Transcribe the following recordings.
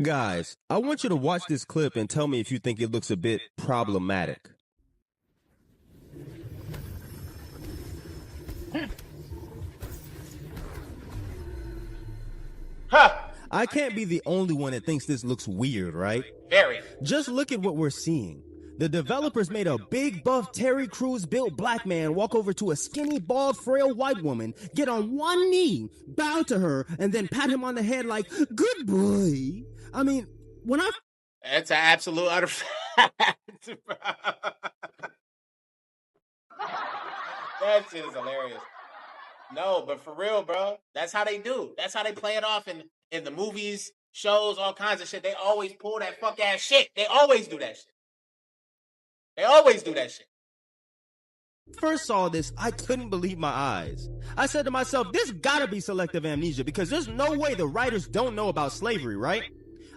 Guys, I want you to watch this clip and tell me if you think it looks a bit problematic. Huh. I can't be the only one that thinks this looks weird, right? Very. Just look at what we're seeing. The developers made a big buff Terry Crews built black man walk over to a skinny, bald, frail white woman, get on one knee, bow to her, and then pat him on the head like, "Good boy." I mean, when I... That's an absolute utter fact, bro. That shit is hilarious. No, but for real, bro, that's how they do. That's how they play it off in the movies, shows, all kinds of shit. They always pull that fuck ass shit. They always do that shit. They always do that shit. first saw this, I couldn't believe my eyes. I said to myself, this gotta be selective amnesia because there's no way the writers don't know about slavery, right?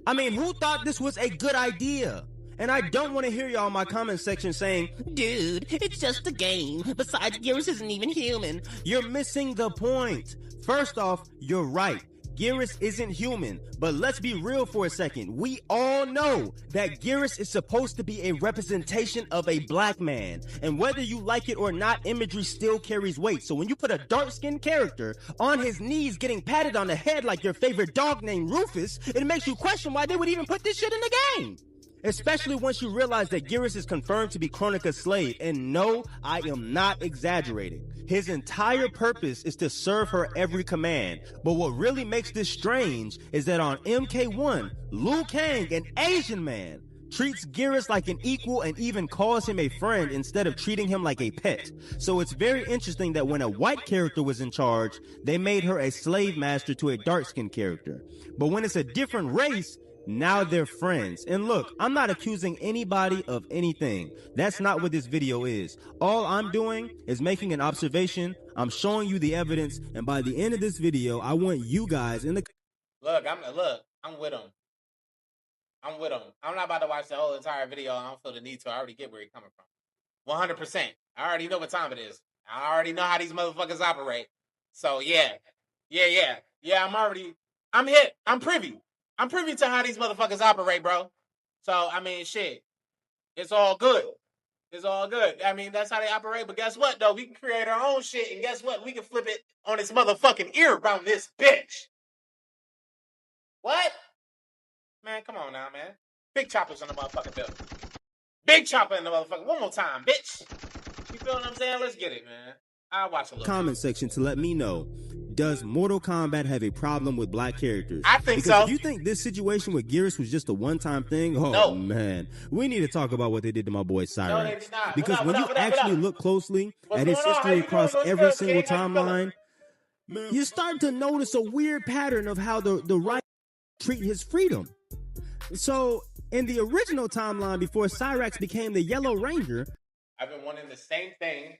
I mean, who thought this was a good idea? And I don't want to hear y'all in my comment section saying, dude, it's just a game. Besides, Geras isn't even human. You're missing the point. First off, you're right. Geras isn't human, but let's be real for a second. We all know that Geras is supposed to be a representation of a black man. And whether you like it or not, imagery still carries weight. So when you put a dark-skinned character on his knees getting patted on the head like your favorite dog named Rufus, it makes you question why they would even put this shit in the game. Especially once you realize that Geras is confirmed to be Kronika's slave. And no, I am not exaggerating. His entire purpose is to serve her every command. But what really makes this strange is that on MK1, Liu Kang, an Asian man, treats Geras like an equal and even calls him a friend instead of treating him like a pet. So it's very interesting that when a white character was in charge, they made her a slave master to a dark-skinned character. But when it's a different race, now they're friends. And look, I'm not accusing anybody of anything. That's not what this video is. All I'm doing is making an observation. I'm showing you the evidence. And by the end of this video, I want you guys in the... Look, I'm with him. I'm with him. I'm not about to watch the whole entire video. I don't feel the need to. I already get where he's coming from. 100%. I already know what time it is. I already know how these motherfuckers operate. So yeah, I'm hit. I'm privy. I'm privy to how these motherfuckers operate, bro. So, I mean, shit. It's all good. It's all good. I mean, that's how they operate. But guess what, though? We can create our own shit. And guess what? We can flip it on its motherfucking ear around this bitch. What? Man, come on now, man. Big choppers in the motherfucking building. Big chopper in the motherfucking... One more time, bitch. You feel what I'm saying? Let's get it, man. I'll watch a little comment section to let me know. Does Mortal Kombat have a problem with black characters? I think because so. If you think this situation with Geras was just a one-time thing, man, we need to talk about what they did to my boy Cyrax. No, it's not. Because when you actually look closely at his history across every single timeline, you start to notice a weird pattern of how the right treat his freedom. So, in the original timeline before Cyrax became the Yellow Ranger, I've been wanting the same thing.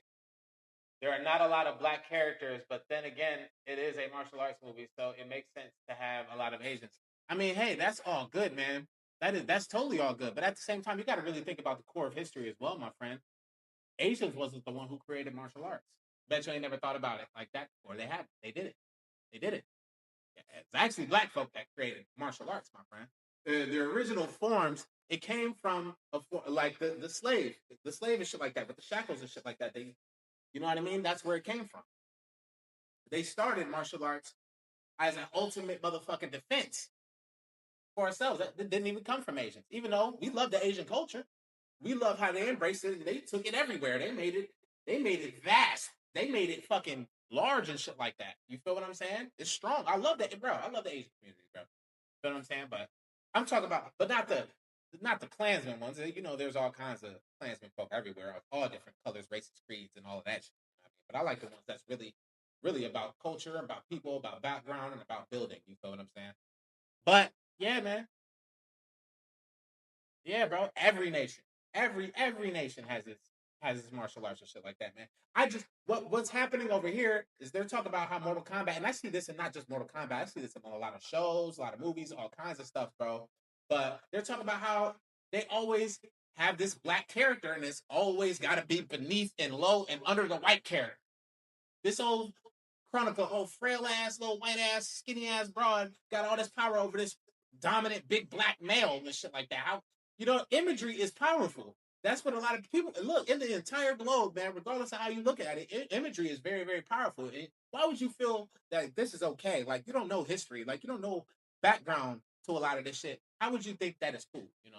There are not a lot of black characters, but then again, it is a martial arts movie, so it makes sense to have a lot of Asians. I mean, hey, that's all good, man. That's totally all good. But at the same time, you got to really think about the core of history as well, my friend. Asians wasn't the one who created martial arts. Bet you ain't never thought about it like that before. They haven't. They did it. They did it. It's actually black folk that created martial arts, my friend. The original forms, it came from like the slave and shit like that, with the shackles and shit like that. You know what I mean? That's where it came from. They started martial arts as an ultimate motherfucking defense for ourselves. That didn't even come from Asians. Even though we love the Asian culture, we love how they embraced it. They took it everywhere. They made it vast. They made it fucking large and shit like that. You feel what I'm saying? It's strong. I love that, bro. I love the Asian community, bro. You feel what I'm saying? But I'm talking about, but not the Klansmen ones. You know, there's all kinds of Klansmen folk everywhere of all different colors, races, creeds, and all of that shit. But I like the ones that's really, really about culture, about people, about background, and about building. You feel what I'm saying? But yeah, man. Yeah, bro. Every nation has its martial arts and shit like that, man. What's happening over here is they're talking about how Mortal Kombat, and I see this in not just Mortal Kombat, I see this in a lot of shows, a lot of movies, all kinds of stuff, bro. But they're talking about how they always have this black character, and it's always got to be beneath and low and under the white character. This old Chronicle, old frail ass, little white ass, skinny ass broad, got all this power over this dominant big black male and shit like that. How, you know, imagery is powerful. That's what a lot of people look in the entire globe, man. Regardless of how you look at it, imagery is very, very powerful. Why would you feel that this is okay? Like, you don't know history, like you don't know background to a lot of this shit. How would you think that is cool? You know,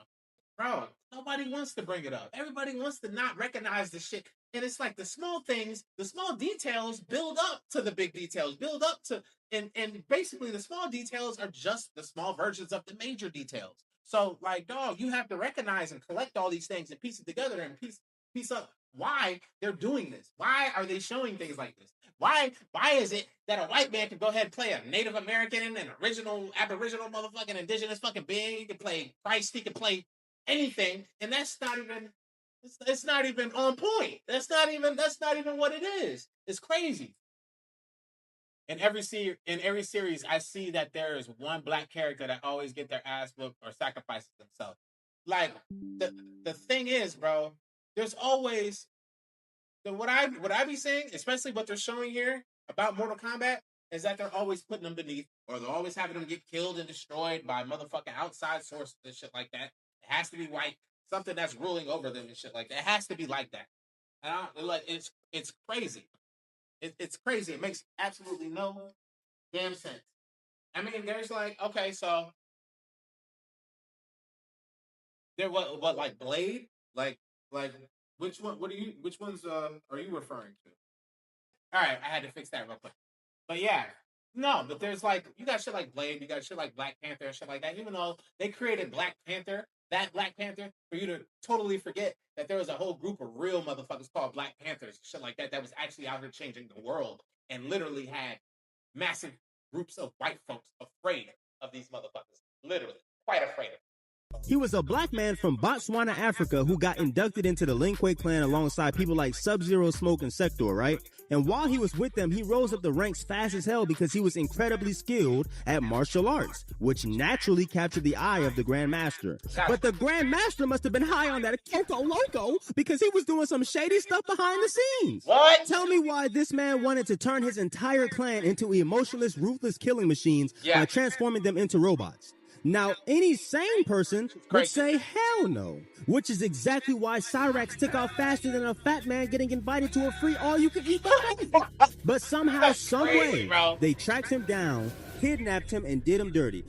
bro, nobody wants to bring it up. Everybody wants to not recognize the shit. And it's like the small things, the small details build up to the big details, build up to, and basically the small details are just the small versions of the major details. So, like, dog, you have to recognize and collect all these things and piece it together and piece up why they're doing this. Why are they showing things like this? Why is it that a white man can go ahead and play a Native American and an original, aboriginal motherfucking indigenous fucking being? He can play Christ, he can play anything, and that's not even, it's not even on point. That's not even what it is. It's crazy. In every series, I see that there is one black character that always get their ass whooped or sacrifices themselves. Like, the thing is, bro, there's always what I be saying, especially what they're showing here about Mortal Kombat, is that they're always putting them beneath, or they're always having them get killed and destroyed by motherfucking outside sources and shit like that. It has to be white, something that's ruling over them and shit like that. It has to be like that. And like, it's crazy. It's crazy. It makes absolutely no damn sense. I mean, there's like, okay, so there what like Blade, like which ones are you referring to? All right, I had to fix that real quick. But yeah, no, but there's like, you got shit like Blade, you got shit like Black Panther and shit like that. Even though they created Black Panther, for you to totally forget that there was a whole group of real motherfuckers called Black Panthers, shit like that was actually out here changing the world and literally had massive groups of white folks afraid of these motherfuckers. Literally, quite afraid of them. He was a black man from Botswana, Africa, who got inducted into the Lin Kuei clan alongside people like Sub-Zero, Smoke, and Sector, right? And while he was with them, he rose up the ranks fast as hell because he was incredibly skilled at martial arts, which naturally captured the eye of the Grand Master. But the Grand Master must have been high on that Coco Loco because he was doing some shady stuff behind the scenes. What? Tell me why this man wanted to turn his entire clan into emotionless, ruthless killing machines by transforming them into robots. Now, any sane person would say hell no, which is exactly why Cyrax took off faster than a fat man getting invited to a free all-you-can-eat buffet. But somehow, some way, they tracked him down, kidnapped him, and did him dirty.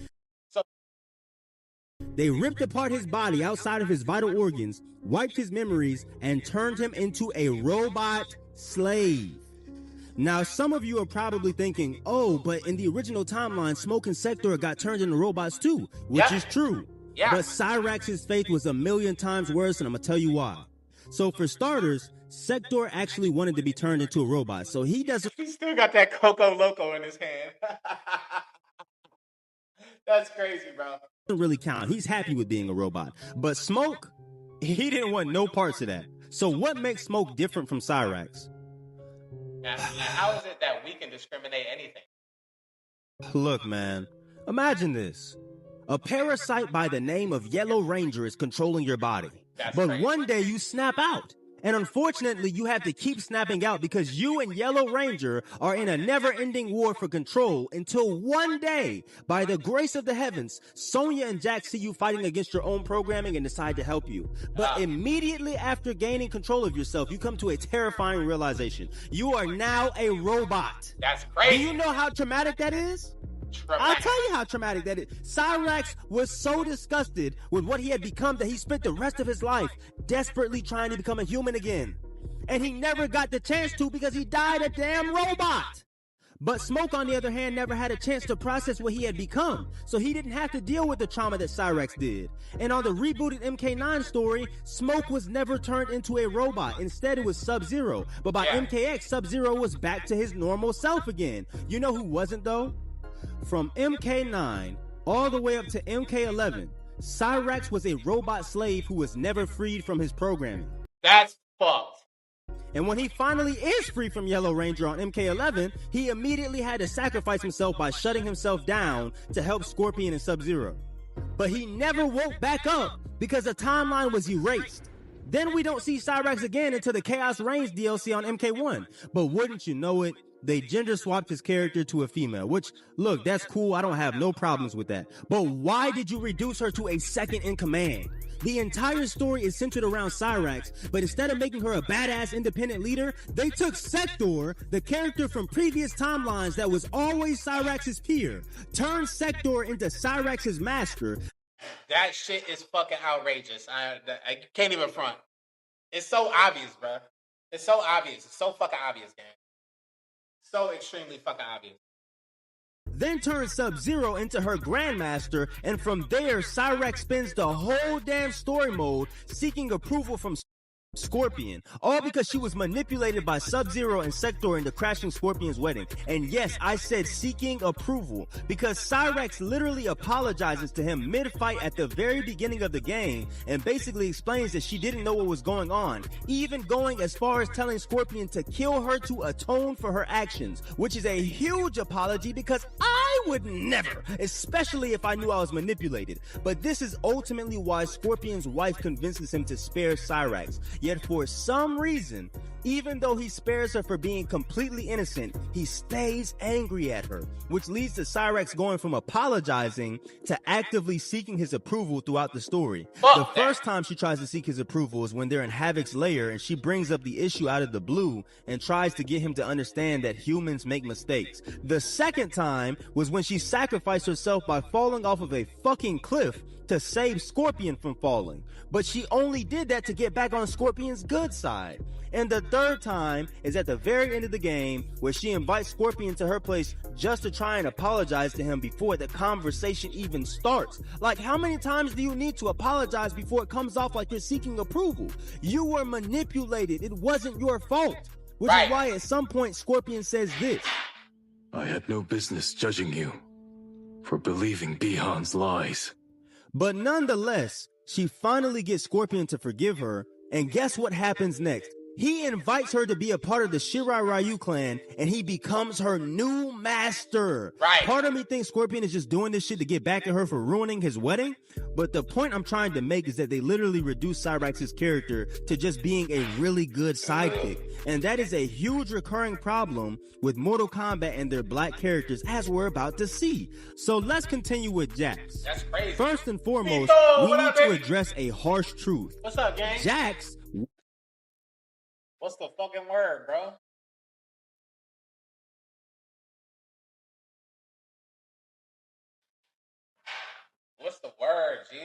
They ripped apart his body outside of his vital organs, wiped his memories, and turned him into a robot slave. Now, some of you are probably thinking, oh, but in the original timeline, Smoke and Sector got turned into robots too, which is true. But Cyrax's fate was 1,000,000 times worse, and I'm going to tell you why. So for starters, Sector actually wanted to be turned into a robot, so he doesn't... He still got that Coco Loco in his hand. That's crazy, bro. Doesn't really count. He's happy with being a robot. But Smoke, he didn't want no parts of that. So what makes Smoke different from Cyrax? Now, how is it that we can discriminate anything? Look, man, imagine this. A parasite by the name of Yellow Ranger is controlling your body. But crazy. One day you snap out. And unfortunately, you have to keep snapping out because you and Yellow Ranger are in a never-ending war for control until one day, by the grace of the heavens, Sonya and Jack see you fighting against your own programming and decide to help you. But immediately after gaining control of yourself, you come to a terrifying realization. You are now a robot. That's crazy. Do you know how traumatic that is? I'll tell you how traumatic that is. Cyrax was so disgusted with what he had become that he spent the rest of his life desperately trying to become a human again. And he never got the chance to because he died a damn robot. But Smoke, on the other hand, never had a chance to process what he had become, so he didn't have to deal with the trauma that Cyrax did. And on the rebooted MK9 story, Smoke was never turned into a robot. Instead, it was Sub-Zero. But by MKX, Sub-Zero was back to his normal self again. You know who wasn't, though? From MK9 all the way up to MK11, Cyrax was a robot slave who was never freed from his programming. That's fucked. And when he finally is free from Yellow Ranger on MK11, he immediately had to sacrifice himself by shutting himself down to help Scorpion and Sub-Zero. But he never woke back up because the timeline was erased. Then we don't see Cyrax again until the Chaos Reigns DLC on MK1. But wouldn't you know it, they gender swapped his character to a female, which, look, that's cool. I don't have no problems with that. But why did you reduce her to a second in command? The entire story is centered around Cyrax, but instead of making her a badass independent leader, they took Sector, the character from previous timelines that was always Cyrax's peer, turned Sector into Cyrax's master. That shit is fucking outrageous. I can't even front. It's so obvious, bro. It's so obvious. It's so fucking obvious, gang. So extremely fucking obvious. Then turns Sub-Zero into her Grandmaster, and from there, Cyrax spends the whole damn story mode seeking approval from Scorpion, all because she was manipulated by Sub-Zero and Sector into crashing Scorpion's wedding. And yes, I said seeking approval, because Cyrax literally apologizes to him mid-fight at the very beginning of the game and basically explains that she didn't know what was going on, even going as far as telling Scorpion to kill her to atone for her actions, which is a huge apology because I would never, especially if I knew I was manipulated. But this is ultimately why Scorpion's wife convinces him to spare Cyrax. Yet for some reason, even though he spares her for being completely innocent, he stays angry at her, which leads to Cyrax going from apologizing to actively seeking his approval throughout the story. The first time she tries to seek his approval is when they're in Havoc's lair and she brings up the issue out of the blue and tries to get him to understand that humans make mistakes. The second time was when she sacrificed herself by falling off of a fucking cliff to save Scorpion from falling, but she only did that to get back on Scorpion's good side. And the third time is at the very end of the game, where she invites Scorpion to her place just to try and apologize to him before the conversation even starts. Like, how many times do you need to apologize before it comes off like you're seeking approval? You were manipulated. It wasn't your fault. Which is why at some point Scorpion says this: I had no business judging you for believing Bihan's lies. But nonetheless, she finally gets Scorpion to forgive her, and guess what happens next? He invites her to be a part of the Shirai Ryu clan, and he becomes her new master. Part of me thinks Scorpion is just doing this shit to get back at her for ruining his wedding, but the point I'm trying to make is that they literally reduce Cyrax's character to just being a really good sidekick, and that is a huge recurring problem with Mortal Kombat and their black characters, as we're about to see. So let's continue with Jax. That's crazy. First and foremost, we need to address a harsh truth. What's up, gang? Jax... What's the fucking word, bro? What's the word, G?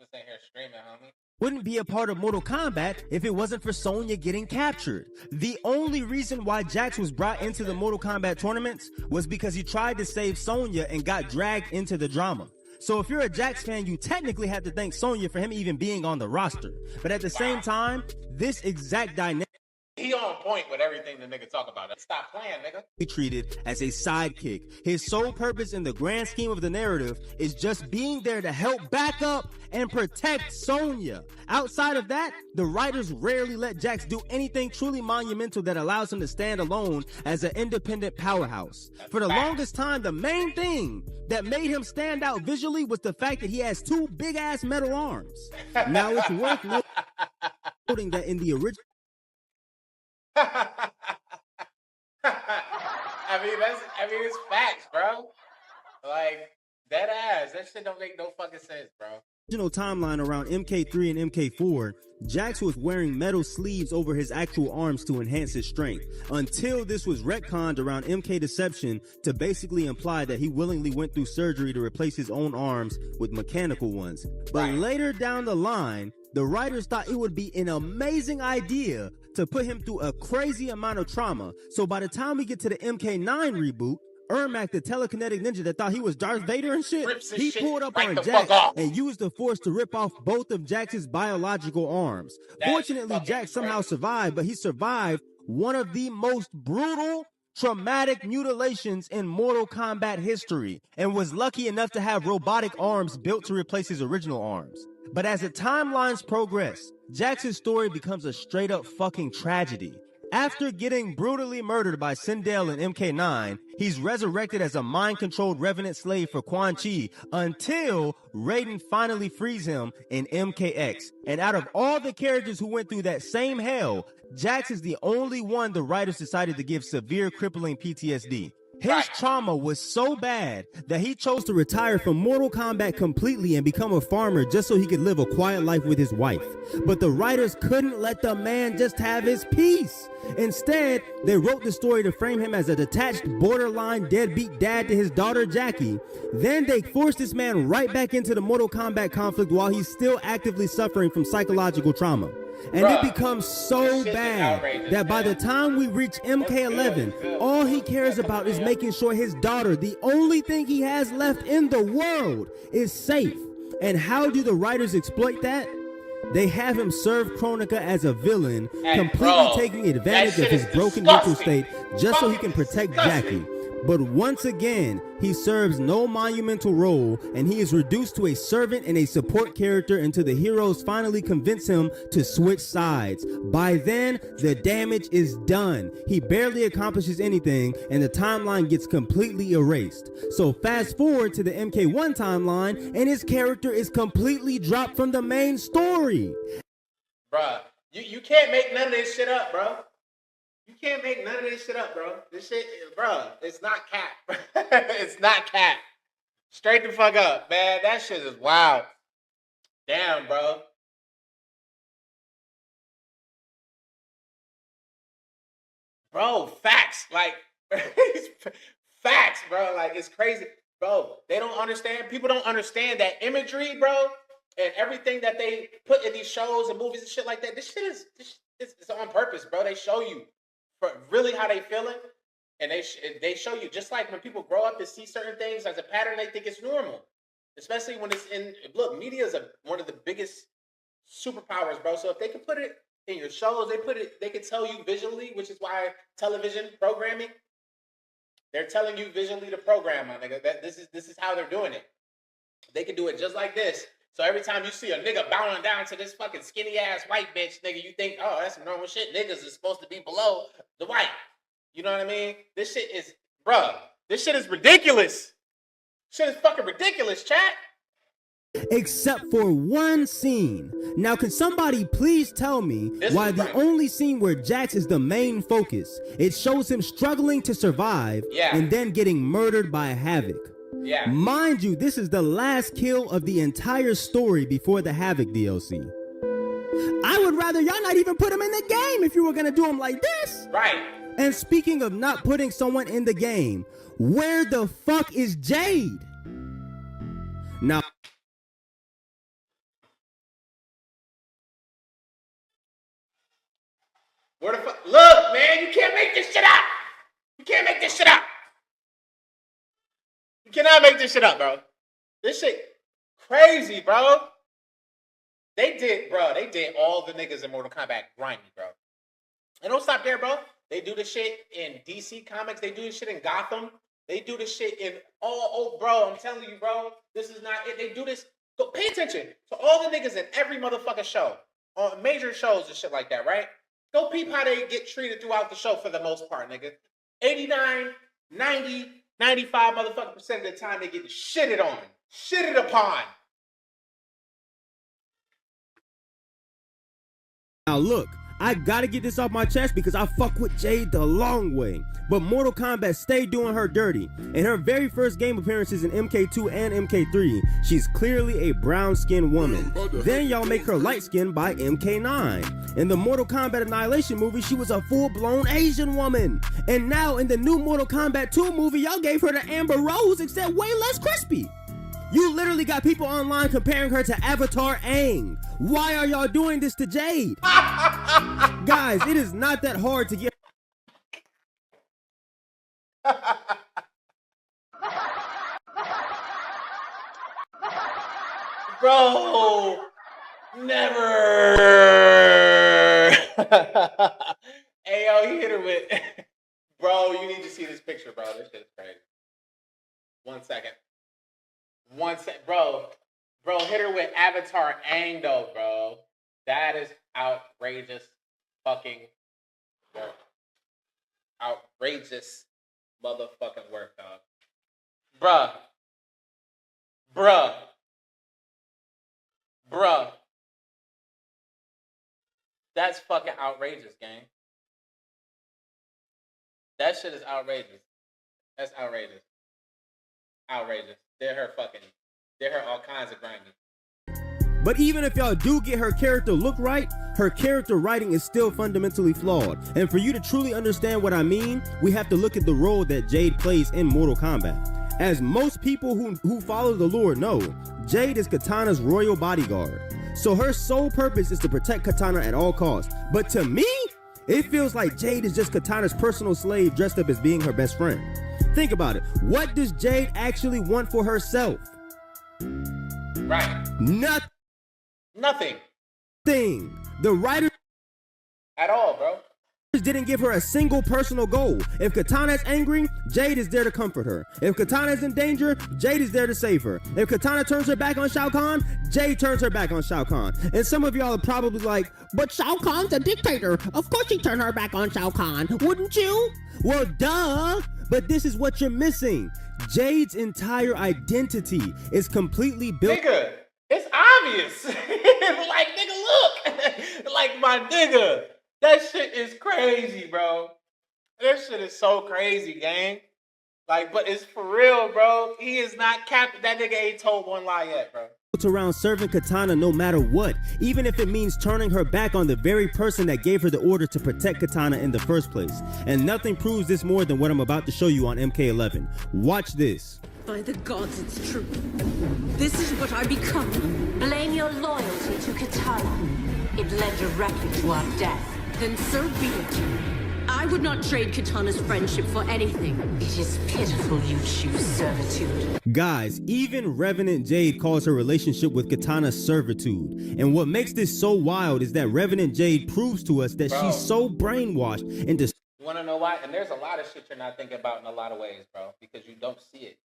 Just ain't here screaming, homie. Wouldn't be a part of Mortal Kombat if it wasn't for Sonya getting captured. The only reason why Jax was brought into the Mortal Kombat tournaments was because he tried to save Sonya and got dragged into the drama. So if you're a Jax fan, you technically have to thank Sonya for him even being on the roster. But at the same time, this exact dynamic... He on point with everything the nigga talk about. Stop playing, nigga. He treated as a sidekick. His sole purpose in the grand scheme of the narrative is just being there to help back up and protect Sonya. Outside of that, the writers rarely let Jax do anything truly monumental that allows him to stand alone as an independent powerhouse. For the longest time, the main thing that made him stand out visually was the fact that he has two big-ass metal arms. Now, it's worth noting that in the original... I mean, it's facts, bro. Like, dead ass. That shit don't make no fucking sense, bro. Original timeline around MK3 and MK4, Jax was wearing metal sleeves over his actual arms to enhance his strength, until this was retconned around MK Deception to basically imply that he willingly went through surgery to replace his own arms with mechanical ones. But later down the line, the writers thought it would be an amazing idea to put him through a crazy amount of trauma. So by the time we get to the MK9 reboot, Ermac, the telekinetic ninja that thought he was Darth Vader and shit, he pulled up on Jax and used the force to rip off both of Jax's biological arms. Fortunately, Jax somehow survived, but he survived one of the most brutal, traumatic mutilations in Mortal Kombat history and was lucky enough to have robotic arms built to replace his original arms. But as the timelines progress, Jax's story becomes a straight up fucking tragedy. After getting brutally murdered by Sindel and MK9, he's resurrected as a mind-controlled revenant slave for Quan Chi until Raiden finally frees him in MKX. And out of all the characters who went through that same hell, Jax is the only one the writers decided to give severe crippling PTSD. His trauma was so bad that he chose to retire from Mortal Kombat completely and become a farmer just so he could live a quiet life with his wife. But the writers couldn't let the man just have his peace. Instead, they wrote the story to frame him as a detached, borderline deadbeat dad to his daughter Jackie. Then they forced this man right back into the Mortal Kombat conflict while he's still actively suffering from psychological trauma. And it becomes so bad that by the time we reach MK11, all he cares about is making sure his daughter, the only thing he has left in the world, is safe. And how do the writers exploit that? They have him serve Kronika as a villain, completely taking advantage of his broken mental state just so he can protect Jackie. But once again, he serves no monumental role, and he is reduced to a servant and a support character until the heroes finally convince him to switch sides. By then, the damage is done. He barely accomplishes anything, and the timeline gets completely erased. So fast forward to the MK1 timeline, and his character is completely dropped from the main story. Bruh, you can't make none of this shit up, bro. You can't make none of this shit up, bro. This shit, bro, it's not cap. It's not cap. Straight the fuck up, man. That shit is wild. Damn, bro. Bro, facts. Like, facts, bro. Like, it's crazy. Bro, they don't understand. People don't understand that imagery, bro, and everything that they put in these shows and movies and shit like that. This shit is it's on purpose, bro. They show you really how they feeling, and they show you, just like when people grow up and see certain things as a pattern, they think it's normal, especially when it's in, look, media is one of the biggest superpowers, bro. So if they can put it in your shows, they can tell you visually, which is why television programming, they're telling you visually to program, my nigga. That this is how they're doing it. They can do it just like this. So every time you see a nigga bowing down to this fucking skinny ass white bitch, nigga, you think, oh, that's some normal shit. Niggas is supposed to be below the white. You know what I mean? This shit is, bruh, this shit is ridiculous. Shit is fucking ridiculous, chat. Except for one scene. Now, can somebody please tell me why the only scene where Jax is the main focus, it shows him struggling to survive and then getting murdered by Havoc? Yeah. Mind you, this is the last kill of the entire story before the Havoc DLC. I would rather y'all not even put him in the game if you were gonna do him like this. Right. And speaking of not putting someone in the game, where the fuck is Jade? Now, where the fuck? Look, man, you can't make this shit up. You can't make this shit up. You cannot make this shit up, bro. This shit crazy, bro. They did all the niggas in Mortal Kombat grimy, bro. And don't stop there, bro. They do this shit in DC Comics. They do this shit in Gotham. They do this shit in bro, I'm telling you, bro. This is not it. They do this. Go pay attention to all the niggas in every motherfucking show. On major shows and shit like that, right? Go peep how they get treated throughout the show for the most part, nigga. 89, 90, 95 motherfucking percent of the time they get shitted on. Shitted upon. Now look, I gotta get this off my chest because I fuck with Jade the long way. But Mortal Kombat stayed doing her dirty. In her very first game appearances in MK2 and MK3, she's clearly a brown-skinned woman. Then y'all make her light-skinned by MK9. In the Mortal Kombat Annihilation movie, she was a full-blown Asian woman. And now in the new Mortal Kombat 2 movie, y'all gave her the Amber Rose except way less crispy. You literally got people online comparing her to Avatar Aang. Why are y'all doing this to Jade? Guys, it is not that hard to get. Bro, never. Hey, yo, he hit her with. Bro, you need to see this picture, bro. This shit is crazy. 1 second. Bro. Bro, hit her with Avatar Aang, though, bro. That is outrageous fucking work. outrageous motherfucking work, dog. Bruh. That's fucking outrageous, gang. That shit is outrageous. That's outrageous. Outrageous. They're her all kinds of grimy. But even if y'all do get her character look right, her character writing is still fundamentally flawed. And for you to truly understand what I mean, we have to look at the role that Jade plays in Mortal Kombat. As most people who follow the lore know, Jade is Katana's royal bodyguard. So her sole purpose is to protect Katana at all costs. But to me, it feels like Jade is just Katana's personal slave dressed up as being her best friend. Think about it. What does Jade actually want for herself? Right. Nothing. The writer at all, bro. Didn't give her a single personal goal. If Katana is angry, Jade is there to comfort her. If Katana is in danger, Jade is there to save her. If Katana turns her back on Shao Kahn, Jade turns her back on Shao Kahn. And some of y'all are probably like, but Shao Kahn's a dictator. Of course she'd turn her back on Shao Kahn, wouldn't you? Well, duh. But this is what you're missing. Jade's entire identity is completely built. Nigga, it's obvious. Like, nigga, look. Like, my nigga. That shit is crazy, bro. That shit is so crazy, gang. Like, but it's for real, bro. He is not capped. That nigga ain't told one lie yet, bro. Around serving Katana no matter what, even if it means turning her back on the very person that gave her the order to protect Katana in the first place. And nothing proves this more than what I'm about to show you on MK11. Watch this. By the gods, it's true. This is what I become. Blame your loyalty to Katana. It led directly to our death. Then so be it. I would not trade Katana's friendship for anything. It is pitiful you choose servitude. Guys, even Revenant Jade calls her relationship with Katana servitude. And what makes this so wild is that Revenant Jade proves to us that she's so brainwashed into... You want to know why? And there's a lot of shit you're not thinking about in a lot of ways, bro. Because you don't see it.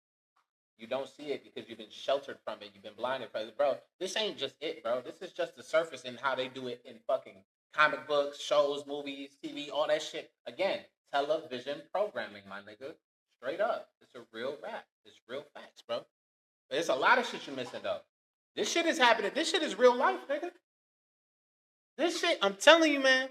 You don't see it because you've been sheltered from it. You've been blinded from it. Bro, this ain't just it, bro. This is just the surface in how they do it in fucking comic books, shows, movies, TV, all that shit. Again, television programming, my nigga. Straight up. It's a real rap. It's real facts, bro. But there's a lot of shit you're missing, though. This shit is happening. This shit is real life, nigga. This shit, I'm telling you, man.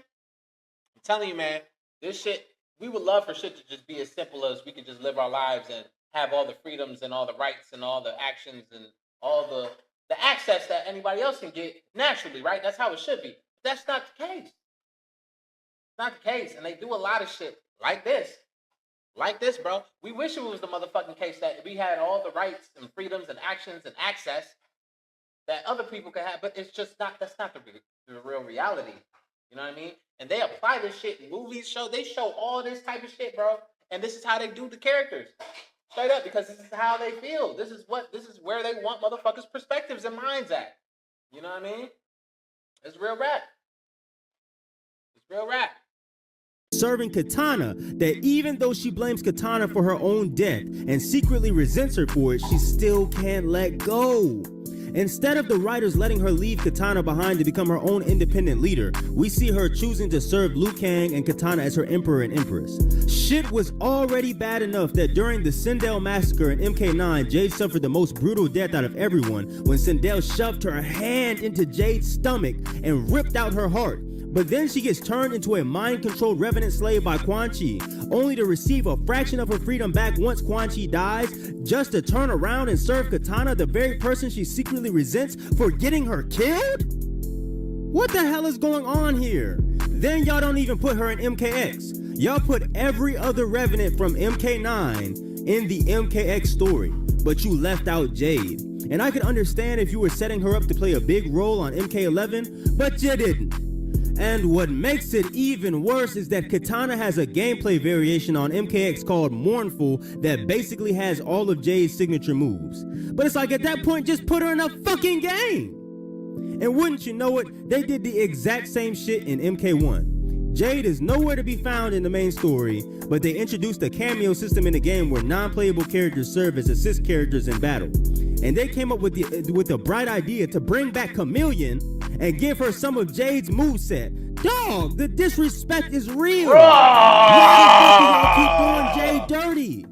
This shit, we would love for shit to just be as simple as we could just live our lives and have all the freedoms and all the rights and all the actions and all the access that anybody else can get naturally, right? That's how it should be. That's not the case. It's not the case. And they do a lot of shit like this. Like this, bro. We wish it was the motherfucking case that we had all the rights and freedoms and actions and access that other people can have, but it's just not, that's not the real reality. You know what I mean? And they apply this shit in movies, they show all this type of shit, bro. And this is how they do the characters. Straight up, because this is how they feel. This is where they want motherfuckers' perspectives and minds at. You know what I mean? It's real rap. It's real rap. Serving Katana, that even though she blames Katana for her own death and secretly resents her for it, she still can't let go. Instead of the writers letting her leave Katana behind to become her own independent leader, we see her choosing to serve Liu Kang and Katana as her emperor and empress. Shit was already bad enough that during the Sindel massacre in MK9, Jade suffered the most brutal death out of everyone when Sindel shoved her hand into Jade's stomach and ripped out her heart. But then she gets turned into a mind-controlled revenant slave by Quan Chi, only to receive a fraction of her freedom back once Quan Chi dies, just to turn around and serve Katana, the very person she secretly resents, for getting her killed? What the hell is going on here? Then y'all don't even put her in MKX. Y'all put every other revenant from MK9 in the MKX story, but you left out Jade. And I could understand if you were setting her up to play a big role on MK11, but you didn't. And what makes it even worse is that Katana has a gameplay variation on MKX called Mournful that basically has all of Jade's signature moves. But it's like at that point, just put her in a fucking game. And wouldn't you know it, they did the exact same shit in MK1. Jade is nowhere to be found in the main story, but they introduced a cameo system in the game where non-playable characters serve as assist characters in battle. And they came up with the bright idea to bring back Chameleon and give her some of Jade's moveset Dog, the disrespect is real. Why the fuck do y'all keep doing Jay dirty?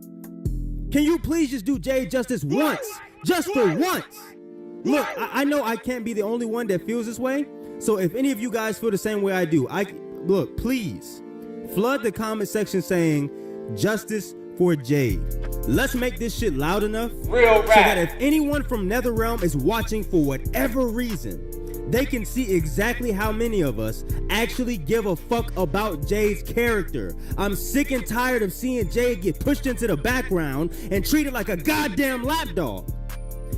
Can you please just do Jay justice once? Just for once. Look, I know I can't be the only one that feels this way. So if any of you guys feel the same way I do, look, please flood the comment section saying justice for Jay. Let's make this shit loud enough so that if anyone from NetherRealm is watching for whatever reason, they can see exactly how many of us actually give a fuck about Jay's character. I'm sick and tired of seeing Jay get pushed into the background and treated like a goddamn lapdog.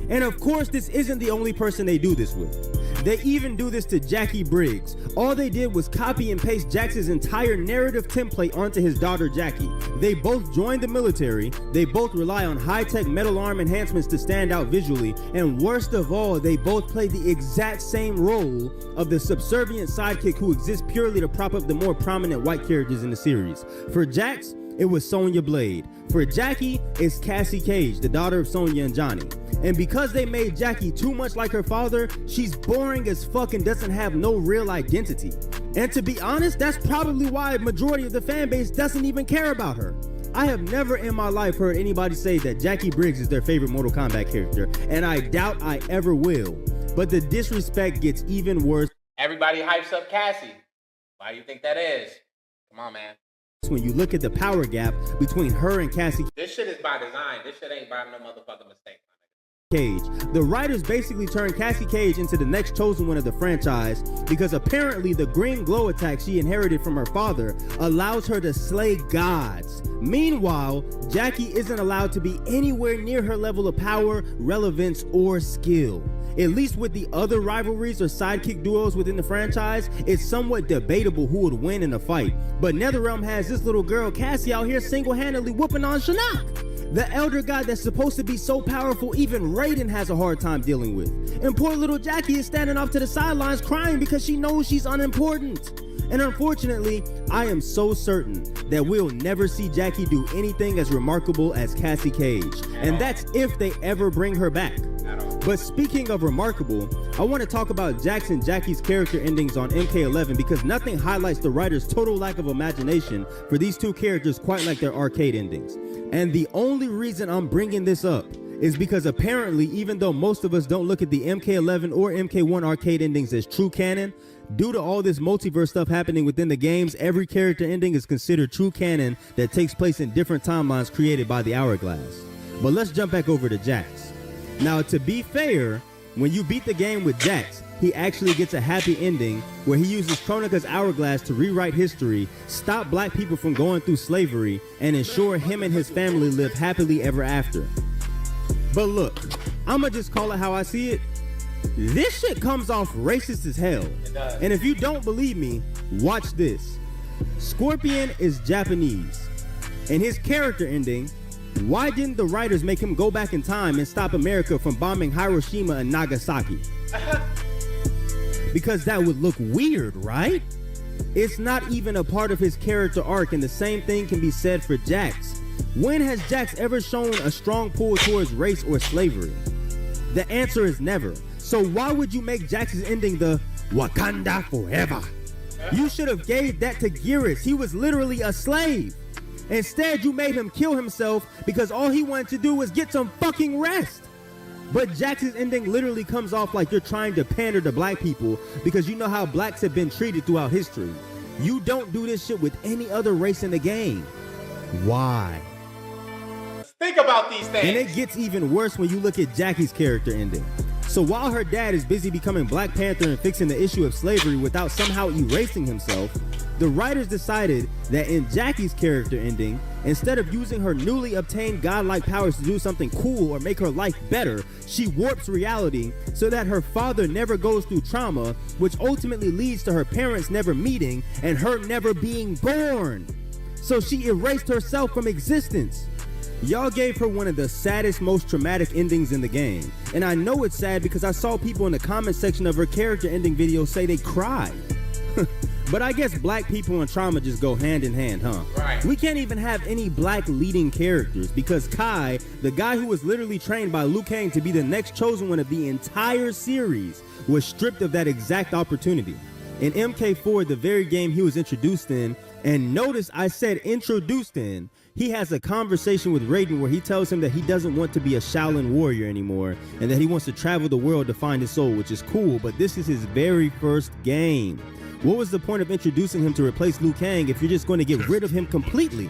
And of course, this isn't the only person they do this with. They even do this to Jackie Briggs. All they did was copy and paste Jax's entire narrative template onto his daughter Jackie. They both joined the military, they both rely on high-tech metal arm enhancements to stand out visually, and worst of all, they both play the exact same role of the subservient sidekick who exists purely to prop up the more prominent white characters in the series. For Jax, it was Sonya Blade. For Jackie, it's Cassie Cage, the daughter of Sonya and Johnny. And because they made Jackie too much like her father, she's boring as fuck and doesn't have no real identity. And to be honest, that's probably why a majority of the fan base doesn't even care about her. I have never in my life heard anybody say that Jackie Briggs is their favorite Mortal Kombat character, and I doubt I ever will. But the disrespect gets even worse. Everybody hypes up Cassie. Why do you think that is? Come on, man. When you look at the power gap between her and Cassie This shit is by design. This shit ain't by no motherfucking mistake. Cage. The writers basically turned Cassie Cage into the next chosen one of the franchise because apparently the green glow attack she inherited from her father allows her to slay gods. Meanwhile, Jackie isn't allowed to be anywhere near her level of power, relevance, or skill. At least with the other rivalries or sidekick duos within the franchise, it's somewhat debatable who would win in a fight. But NetherRealm has this little girl Cassie out here single-handedly whooping on Shinnok, the elder god that's supposed to be so powerful even Raiden has a hard time dealing with. And poor little Jackie is standing off to the sidelines crying because she knows she's unimportant. And unfortunately, I am so certain that we'll never see Jackie do anything as remarkable as Cassie Cage. And that's if they ever bring her back. But speaking of remarkable, I want to talk about Jax and Jackie's character endings on MK11 because nothing highlights the writer's total lack of imagination for these two characters quite like their arcade endings. And the only reason I'm bringing this up is because apparently, even though most of us don't look at the MK11 or MK1 arcade endings as true canon, due to all this multiverse stuff happening within the games, every character ending is considered true canon that takes place in different timelines created by the Hourglass. But let's jump back over to Jax. Now, to be fair, when you beat the game with Jax, he actually gets a happy ending where he uses Kronika's hourglass to rewrite history, stop black people from going through slavery, and ensure him and his family live happily ever after. But look, I'ma just call it how I see it. This shit comes off racist as hell. And if you don't believe me, watch this. Scorpion is Japanese. And his character ending, why didn't the writers make him go back in time and stop America from bombing Hiroshima and Nagasaki? Because that would look weird, right? It's not even a part of his character arc, and the same thing can be said for Jax. When has Jax ever shown a strong pull towards race or slavery? The answer is never. So why would you make Jax's ending the Wakanda forever? You should have gave that to Geras. He was literally a slave. Instead, you made him kill himself because all he wanted to do was get some fucking rest. But Jax's ending literally comes off like you're trying to pander to black people because you know how blacks have been treated throughout history. You don't do this shit with any other race in the game. Why? Think about these things. And it gets even worse when you look at Jackie's character ending. So while her dad is busy becoming Black Panther and fixing the issue of slavery without somehow erasing himself, the writers decided that in Jackie's character ending, instead of using her newly obtained godlike powers to do something cool or make her life better, she warps reality so that her father never goes through trauma, which ultimately leads to her parents never meeting and her never being born. So she erased herself from existence. Y'all gave her one of the saddest, most traumatic endings in the game. And I know it's sad because I saw people in the comment section of her character ending video say they cried. But I guess black people and trauma just go hand in hand, huh? Right. We can't even have any black leading characters because Kai, the guy who was literally trained by Liu Kang to be the next chosen one of the entire series, was stripped of that exact opportunity. In MK4, the very game he was introduced in, and notice I said introduced in, he has a conversation with Raiden where he tells him that he doesn't want to be a Shaolin warrior anymore and that he wants to travel the world to find his soul, which is cool, but this is his very first game. What was the point of introducing him to replace Liu Kang if you're just going to get rid of him completely?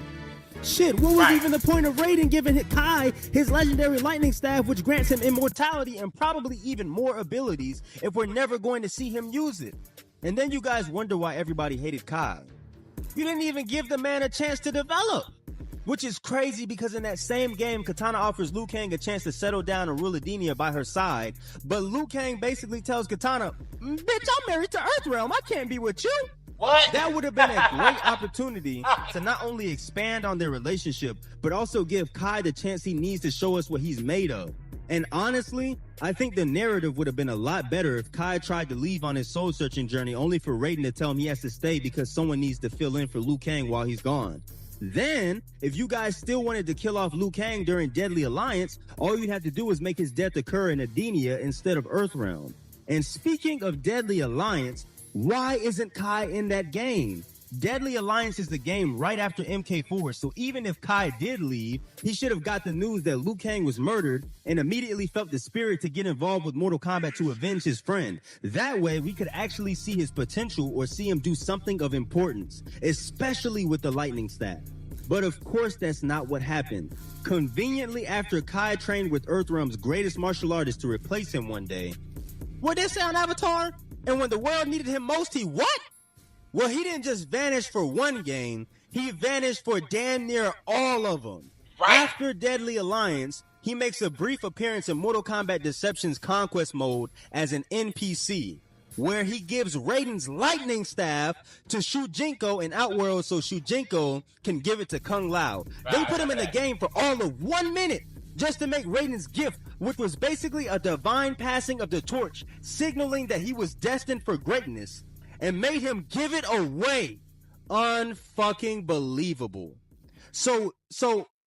Shit, what was even the point of Raiden giving Kai his legendary lightning staff, which grants him immortality and probably even more abilities if we're never going to see him use it? And then you guys wonder why everybody hated Kai. You didn't even give the man a chance to develop. Which is crazy because in that same game, Katana offers Liu Kang a chance to settle down and rule Edenia by her side. But Liu Kang basically tells Katana, bitch, I'm married to Earthrealm. I can't be with you. What? That would have been a great opportunity to not only expand on their relationship, but also give Kai the chance he needs to show us what he's made of. And honestly, I think the narrative would have been a lot better if Kai tried to leave on his soul-searching journey only for Raiden to tell him he has to stay because someone needs to fill in for Liu Kang while he's gone. Then, if you guys still wanted to kill off Liu Kang during Deadly Alliance, all you'd have to do is make his death occur in Edenia instead of Earthrealm. And speaking of Deadly Alliance, why isn't Kai in that game? Deadly Alliance is the game right after MK4, so even if Kai did leave, he should have got the news that Liu Kang was murdered and immediately felt the spirit to get involved with Mortal Kombat to avenge his friend. That way, we could actually see his potential or see him do something of importance, especially with the lightning staff. But of course, that's not what happened. Conveniently, after Kai trained with Earthrealm's greatest martial artist to replace him one day, what did they say on Avatar? And when the world needed him most, he what? Well, he didn't just vanish for one game, he vanished for damn near all of them. Right. After Deadly Alliance, he makes a brief appearance in Mortal Kombat Deception's Conquest mode as an NPC, where he gives Raiden's lightning staff to Shujinko in Outworld so Shujinko can give it to Kung Lao. They put him in the game for all of 1 minute just to make Raiden's gift, which was basically a divine passing of the torch, signaling that he was destined for greatness, and made him give it away. Unfucking believable. So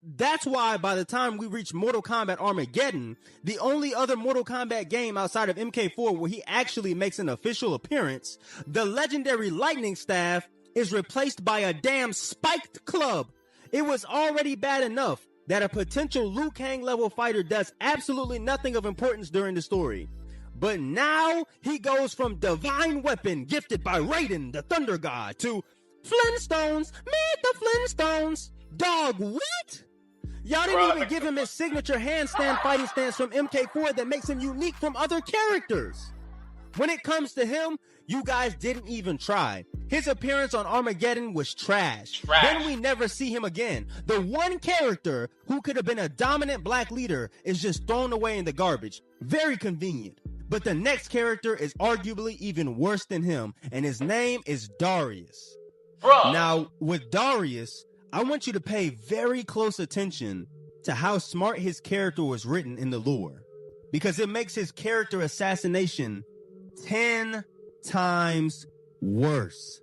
that's why by the time we reach Mortal Kombat Armageddon, the only other Mortal Kombat game outside of MK4 where he actually makes an official appearance, the legendary lightning staff is replaced by a damn spiked club. It was already bad enough that a potential Liu Kang level fighter does absolutely nothing of importance during the story. But now he goes from divine weapon gifted by Raiden, the Thunder God, to Flintstones, meet the Flintstones. Dog, what? Y'all didn't even give him his signature handstand fighting stance from MK4 that makes him unique from other characters. When it comes to him, you guys didn't even try. His appearance on Armageddon was trash. Then we never see him again. The one character who could have been a dominant black leader is just thrown away in the garbage. Very convenient. But the next character is arguably even worse than him, and his name is Darius. Now, with Darius, I want you to pay very close attention to how smart his character was written in the lore, because it makes his character assassination 10 times worse.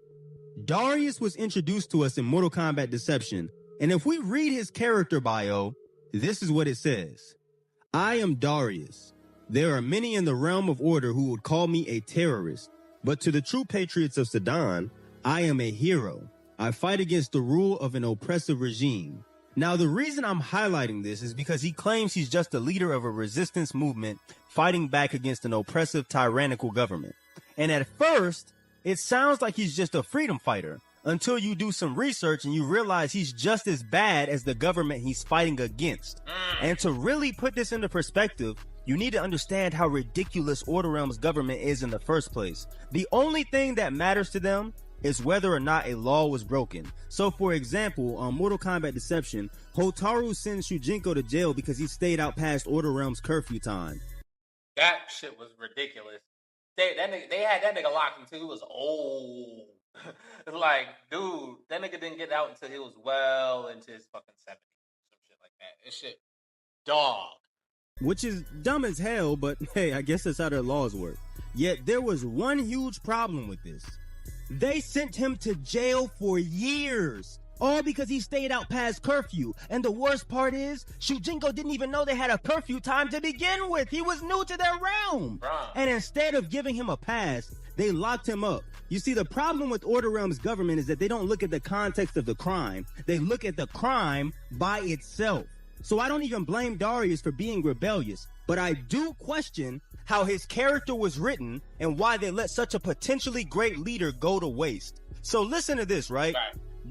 Darius was introduced to us in Mortal Kombat Deception, and if we read his character bio, this is what it says. I am Darius. There are many in the realm of order who would call me a terrorist, but to the true patriots of Sudan, I am a hero. I fight against the rule of an oppressive regime. Now, the reason I'm highlighting this is because he claims he's just a leader of a resistance movement fighting back against an oppressive, tyrannical government. And at first, it sounds like he's just a freedom fighter until you do some research and you realize he's just as bad as the government he's fighting against. And to really put this into perspective, you need to understand how ridiculous Order Realm's government is in the first place. The only thing that matters to them is whether or not a law was broken. So for example, on Mortal Kombat Deception, Hotaru sends Shujinko to jail because he stayed out past Order Realm's curfew time. That shit was ridiculous. They had that nigga locked until he was old. It's like, dude, that nigga didn't get out until he was well into his fucking 70s. Some shit like that. This shit, dog. Which is dumb as hell, but hey, I guess that's how their laws work. Yet there was one huge problem with this. They sent him to jail for years, all because he stayed out past curfew. And the worst part is, Shujinko didn't even know they had a curfew time to begin with. He was new to their realm. And instead of giving him a pass, they locked him up. You see, the problem with Order Realm's government is that they don't look at the context of the crime. They look at the crime by itself. So I don't even blame Darius for being rebellious, but I do question how his character was written and why they let such a potentially great leader go to waste. So listen to this, right?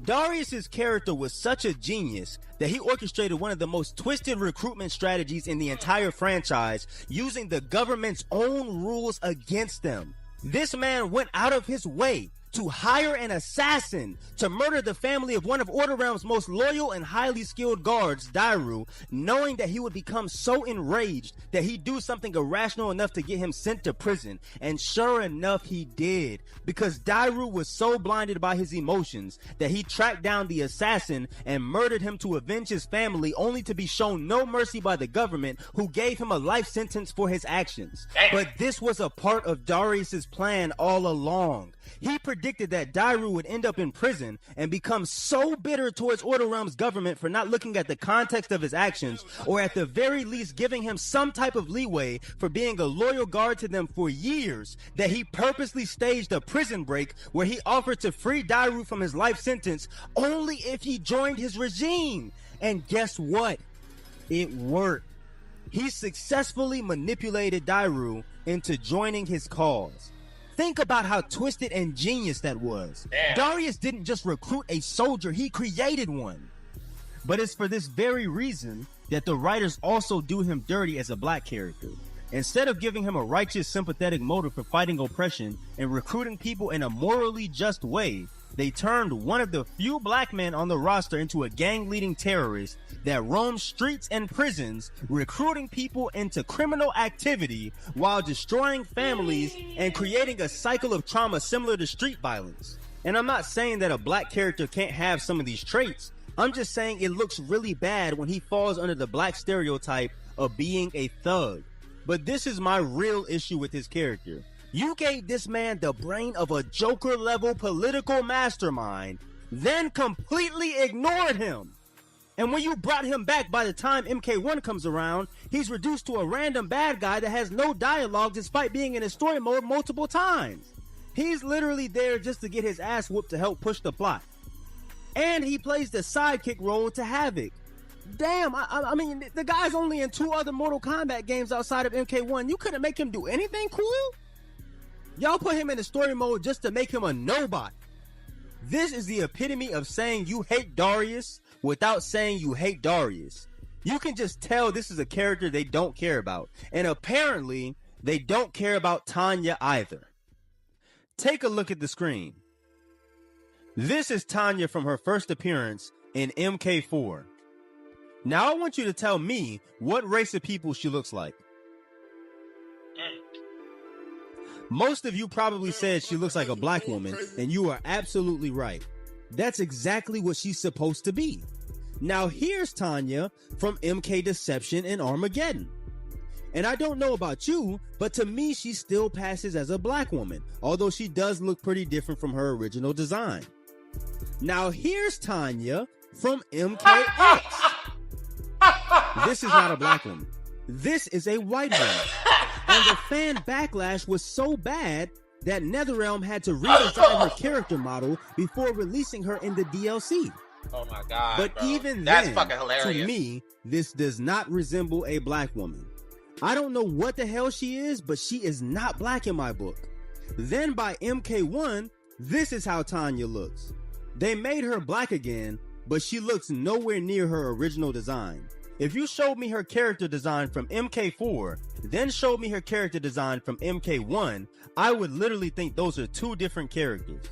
Darius's character was such a genius that he orchestrated one of the most twisted recruitment strategies in the entire franchise, using the government's own rules against them. This man went out of his way to hire an assassin to murder the family of one of Order Realm's most loyal and highly skilled guards, Dairu, knowing that he would become so enraged that he'd do something irrational enough to get him sent to prison. And sure enough, he did, because Dairu was so blinded by his emotions that he tracked down the assassin and murdered him to avenge his family, only to be shown no mercy by the government, who gave him a life sentence for his actions. But this was a part of Darius's plan all along. He predicted that Dairu would end up in prison and become so bitter towards Order Realm's government for not looking at the context of his actions, or at the very least giving him some type of leeway for being a loyal guard to them for years, that he purposely staged a prison break where he offered to free Dairu from his life sentence only if he joined his regime. And guess what? It worked. He successfully manipulated Dairu into joining his cause. Think about how twisted and genius that was. Damn. Darius didn't just recruit a soldier, he created one. But it's for this very reason that the writers also do him dirty as a black character. Instead of giving him a righteous, sympathetic motive for fighting oppression and recruiting people in a morally just way, they turned one of the few black men on the roster into a gang-leading terrorist that roams streets and prisons, recruiting people into criminal activity while destroying families and creating a cycle of trauma similar to street violence. And I'm not saying that a black character can't have some of these traits. I'm just saying it looks really bad when he falls under the black stereotype of being a thug. But this is my real issue with his character. You gave this man the brain of a Joker-level political mastermind, then completely ignored him. And when you brought him back, by the time MK1 comes around, he's reduced to a random bad guy that has no dialogue despite being in his story mode multiple times. He's literally there just to get his ass whooped to help push the plot. And he plays the sidekick role to Havoc. Damn, I mean, the guy's only in 2 other Mortal Kombat games outside of MK1. You couldn't make him do anything cool? Y'all put him in the story mode just to make him a nobody. This is the epitome of saying you hate Darius without saying you hate Darius. You can just tell this is a character they don't care about. And apparently, they don't care about Tanya either. Take a look at the screen. This is Tanya from her first appearance in MK4. Now I want you to tell me what race of people she looks like. Most of you probably said she looks like a black woman, and you are absolutely right. That's exactly what she's supposed to be. Now here's Tanya from MK Deception and Armageddon. And I don't know about you, but to me she still passes as a black woman, although she does look pretty different from her original design. Now here's Tanya from MKX. This is not a black woman. This is a white woman. And the fan backlash was so bad that NetherRealm had to redesign her character model before releasing her in the DLC. Oh my god! But bro. even That's then, fucking hilarious. To me, this does not resemble a black woman. I don't know what the hell she is, but she is not black in my book. Then by MK1, this is how Tanya looks. They made her black again, but she looks nowhere near her original design. If you showed me her character design from MK4, then showed me her character design from MK1, I would literally think those are 2 different characters.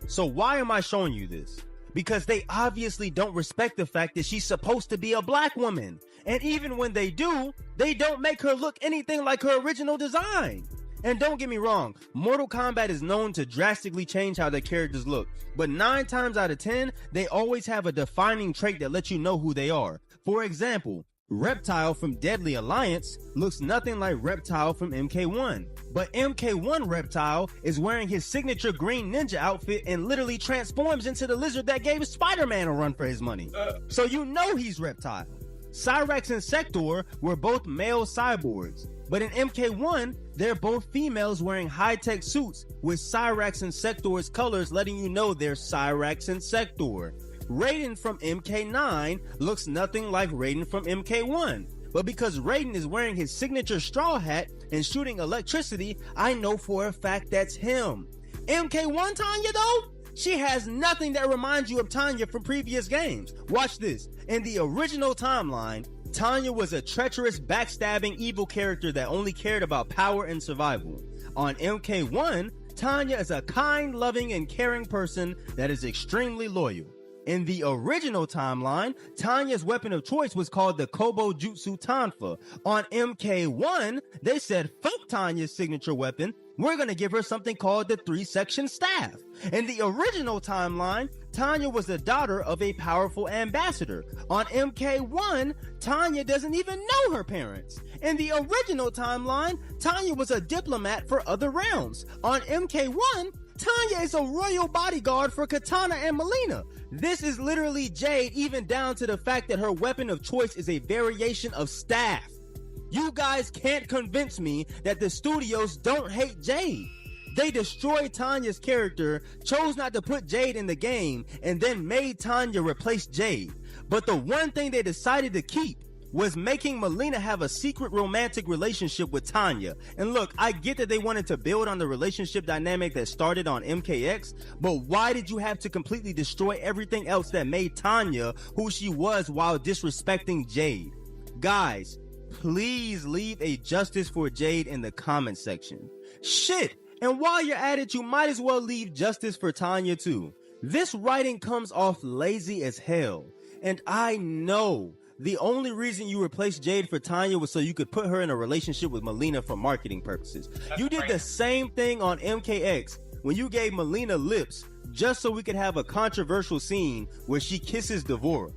So why am I showing you this? Because they obviously don't respect the fact that she's supposed to be a black woman. And even when they do, they don't make her look anything like her original design. And don't get me wrong, Mortal Kombat is known to drastically change how their characters look. But 9 times out of 10, they always have a defining trait that lets you know who they are. For example, Reptile from Deadly Alliance looks nothing like Reptile from MK1. But MK1 Reptile is wearing his signature green ninja outfit and literally transforms into the lizard that gave Spider-Man a run for his money. So you know he's Reptile. Cyrax and Sector were both male cyborgs, but in MK1, they're both females wearing high-tech suits with Cyrax and Sector's colors letting you know they're Cyrax and Sector. Raiden from MK9 looks nothing like Raiden from MK1, but because Raiden is wearing his signature straw hat and shooting electricity, I know for a fact that's him. MK1 Tanya though? She has nothing that reminds you of Tanya from previous games. Watch this. In the original timeline, Tanya was a treacherous, backstabbing, evil character that only cared about power and survival. On MK1, Tanya is a kind, loving, and caring person that is extremely loyal. In the original timeline, Tanya's weapon of choice was called the Kobo Jutsu Tanfa. On MK1, they said, fuck Tanya's signature weapon, we're gonna give her something called the 3-section staff. In the original timeline, Tanya was the daughter of a powerful ambassador. On MK1, Tanya doesn't even know her parents. In the original timeline, Tanya was a diplomat for other realms. On MK1, Tanya is a royal bodyguard for Katana and Melina. This is literally Jade, even down to the fact that her weapon of choice is a variation of staff. You guys can't convince me that the studios don't hate Jade. They destroyed Tanya's character, chose not to put Jade in the game, and then made Tanya replace Jade. But the one thing they decided to keep was making Melina have a secret romantic relationship with Tanya. And look, I get that they wanted to build on the relationship dynamic that started on MKX, but why did you have to completely destroy everything else that made Tanya who she was while disrespecting Jade? Guys, please leave a justice for Jade in the comment section. Shit, and while you're at it, you might as well leave justice for Tanya too. This writing comes off lazy as hell, and I know the only reason you replaced Jade for Tanya was so you could put her in a relationship with Melina for marketing purposes. You did the same thing on MKX when you gave Melina lips just so we could have a controversial scene where she kisses Devora.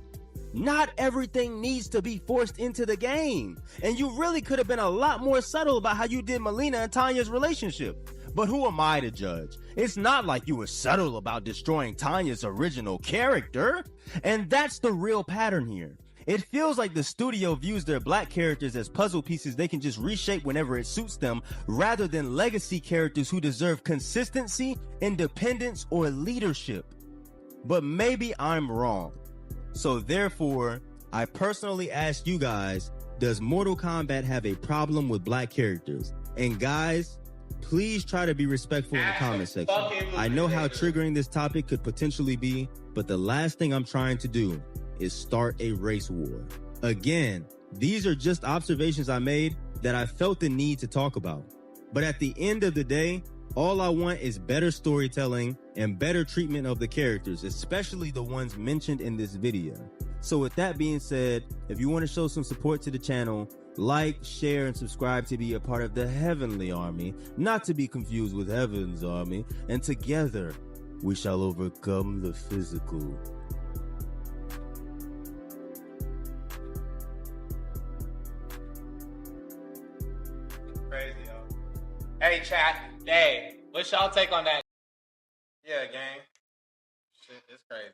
Not everything needs to be forced into the game, and you really could have been a lot more subtle about how you did Melina and Tanya's relationship. But who am I to judge? It's not like you were subtle about destroying Tanya's original character, and that's the real pattern here. It feels like the studio views their black characters as puzzle pieces they can just reshape whenever it suits them, rather than legacy characters who deserve consistency, independence, or leadership. But maybe I'm wrong. So therefore, I personally ask you guys, does Mortal Kombat have a problem with black characters? And guys, please try to be respectful in the comment section. I know how triggering this topic could potentially be, but the last thing I'm trying to do is start a race war. Again, these are just observations I made that I felt the need to talk about. But at the end of the day, all I want is better storytelling and better treatment of the characters, especially the ones mentioned in this video. So with that being said, if you want to show some support to the channel, like, share, and subscribe to be a part of the Heavenly Army, not to be confused with Heaven's Army, and together we shall overcome the physical. Crazy, yo. Hey, chat. Hey, what's y'all take on that? Yeah, gang. Shit, it's crazy.